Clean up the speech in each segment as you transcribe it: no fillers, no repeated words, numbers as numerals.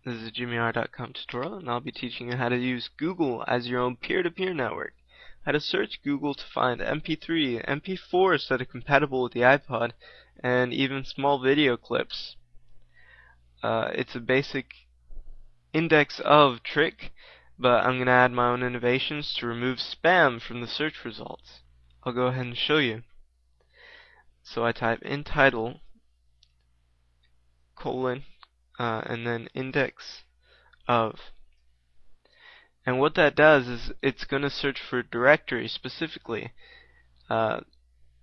This is a jimmyr.com tutorial, and I'll be teaching you how to use Google as your own peer-to-peer network. How to search Google to find MP3, MP4s that are compatible with the iPod, and even small video clips. It's a basic index of trick, but I'm going to add my own innovations to remove spam from the search results. I'll go ahead and show you. So I type in title, colon, and then index of. And what that does is it's going to search for directories specifically.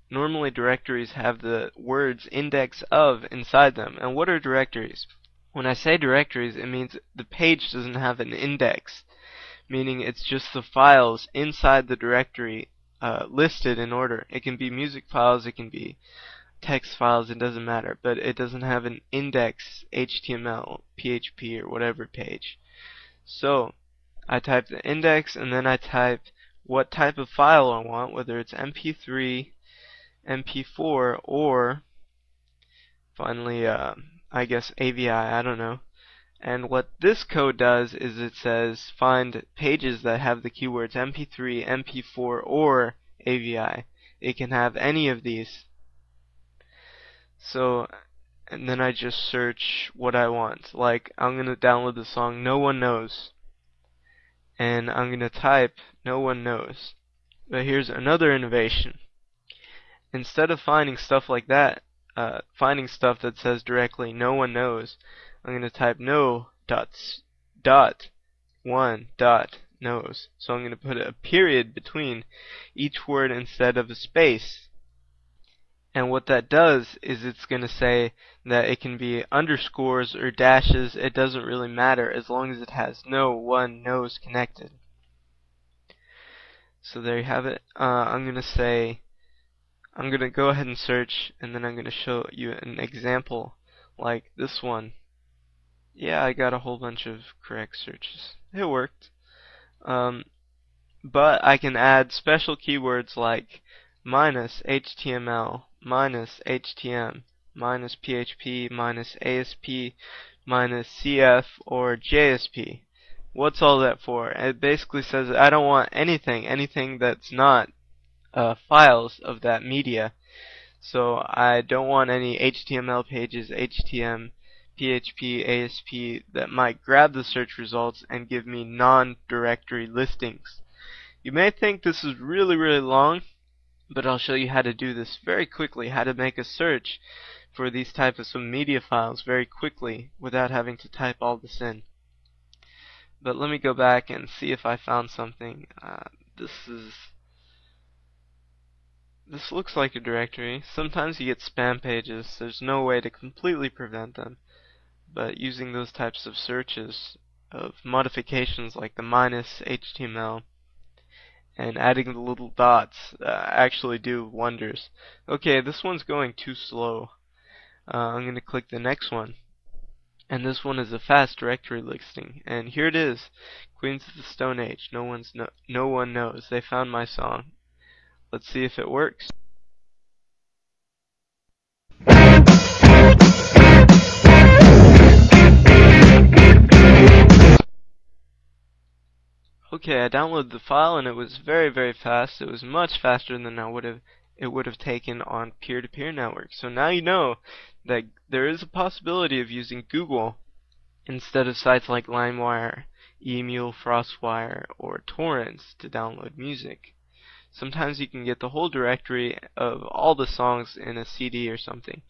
Normally directories have the words index of inside them. And what are directories? When I say directories, it means the page doesn't have an index, meaning it's just the files inside the directory listed in order. It can be music files, it can be text files, it doesn't matter, but it doesn't have an index HTML, PHP, or whatever page. So I type the index, and then I type what type of file I want, whether it's MP3, MP4, or finally I guess AVI, I don't know. And what this code does is it says find pages that have the keywords MP3, MP4, or AVI. It can have any of these. So, and then I just search what I want. Like, I'm going to download the song No One Knows. And I'm going to type No One Knows. But here's another innovation. Instead of finding stuff like that, finding stuff that says directly No One Knows, I'm going to type no dot one dot knows. So I'm going to put a period between each word instead of a space. And what that does is it's going to say that it can be underscores or dashes. It doesn't really matter as long as it has no one knows connected. So there you have it. I'm going to go ahead and search, and then I'm going to show you an example like this one. Yeah, I got a whole bunch of correct searches. It worked. But I can add special keywords like minus HTML, minus HTM, minus PHP, minus ASP, minus CF, or JSP. What's all that for? It basically says I don't want anything that's not files of that media. So I don't want any HTML pages, HTM, PHP, ASP that might grab the search results and give me non-directory listings. You may think this is really long, but I'll show you how to do this very quickly, how to make a search for these types of media files very quickly without having to type all this in. But let me go back and see if I found something. This looks like a directory. Sometimes you get spam pages. There's no way to completely prevent them. But using those types of searches of modifications like the minus HTML and adding the little dots actually do wonders. Okay, this one's going too slow. I'm going to click the next one. And this one is a fast directory listing. And here it is. Queens of the Stone Age. No one knows. They found my song. Let's see if it works. Okay, I downloaded the file and it was very fast. It was much faster than it would have taken on peer-to-peer networks. So now you know that there is a possibility of using Google instead of sites like Limewire, Emule, FrostWire, or torrents to download music. Sometimes you can get the whole directory of all the songs in a CD or something.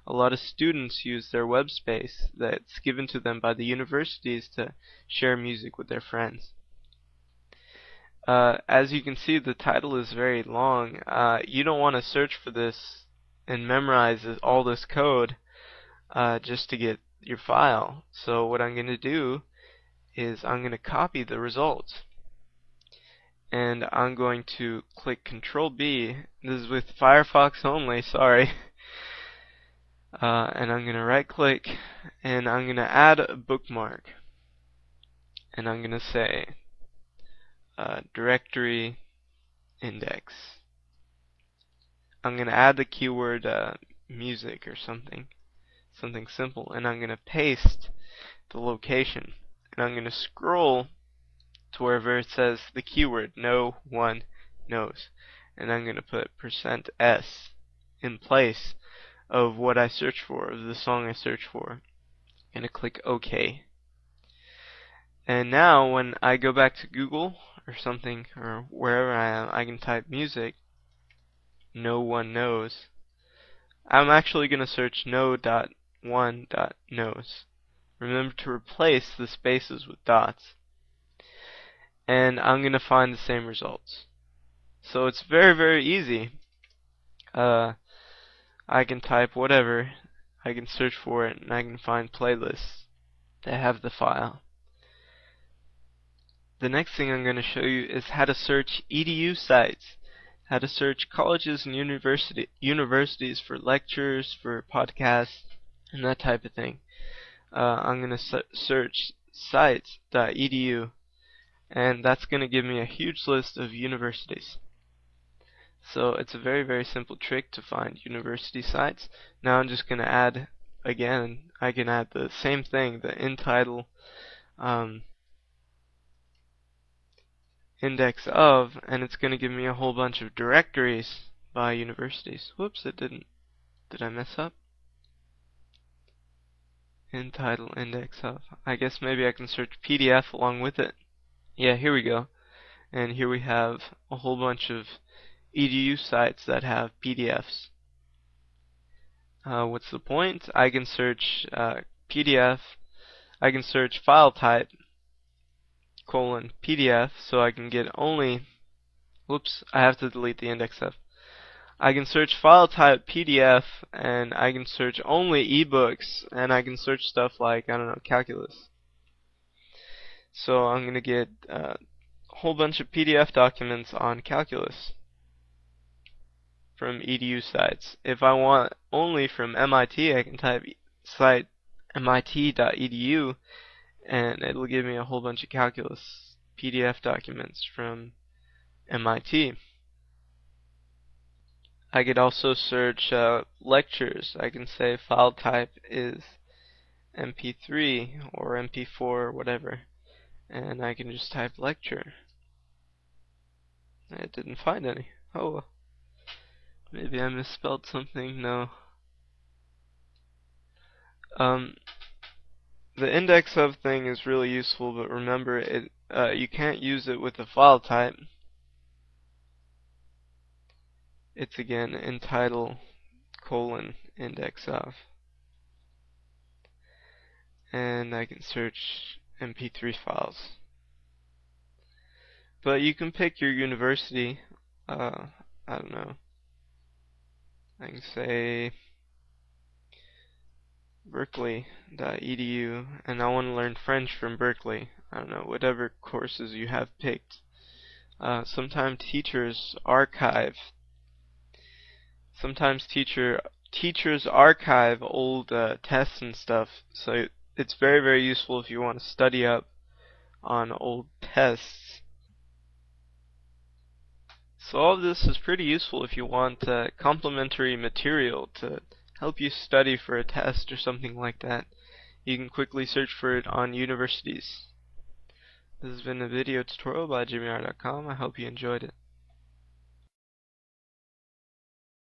A lot of students use their web space that's given to them by the universities to share music with their friends. As you can see, the title is very long. You don't want to search for this and memorize all this code just to get your file. So what I'm going to do is I'm going to copy the results. And I'm going to click Control B. This is with Firefox only, sorry. And I'm going to right click and I'm going to add a bookmark. And I'm going to say directory index. I'm going to add the keyword music or something simple, and I'm going to paste the location, and I'm going to scroll to wherever it says the keyword no one knows, and I'm going to put %s in place of what I search for, of the song I search for. I'm going to click OK. And now when I go back to Google or something, or wherever I am, I can type music, no one knows. I'm actually going to search no.1.knows. Remember to replace the spaces with dots. And I'm going to find the same results. So it's very, very easy. I can type whatever, I can search for it, and I can find playlists that have the file. The next thing I'm going to show you is how to search EDU sites, how to search colleges and universities for lectures, for podcasts, and that type of thing. I'm going to search sites.edu, and that's going to give me a huge list of universities. So it's a very, very simple trick to find university sites. Now I'm just going to add, again, I can add the same thing, the in title, index of, and it's going to give me a whole bunch of directories by universities. Whoops, it didn't. Did I mess up? In title index of. I guess maybe I can search PDF along with it. Yeah, here we go. And here we have a whole bunch of EDU sites that have PDFs. What's the point? I can search PDF. I can search file type :PDF, so I can get only. Whoops, I have to delete the index of. I can search file type PDF, and I can search only ebooks, and I can search stuff like, I don't know, calculus. So I'm going to get a whole bunch of PDF documents on calculus from EDU sites. If I want only from MIT, I can type site mit.edu, and it'll give me a whole bunch of calculus PDF documents from MIT. I could also search lectures. I can say file type is MP3 or MP4 or whatever, and I can just type lecture. I didn't find any. Oh well. Maybe I misspelled something. No. The index of thing is really useful, but remember, you can't use it with a file type. It's again in title :index of, and I can search MP3 files. But you can pick your university. I don't know. I can say berkeley.edu, and I want to learn French from Berkeley. I don't know, whatever courses you have picked. Sometimes teachers archive old tests and stuff, so it's very, very useful if you want to study up on old tests. So all of this is pretty useful if you want complementary material to help you study for a test or something like that. You can quickly search for it on universities. This has been a video tutorial by jimmyr.com. I hope you enjoyed it.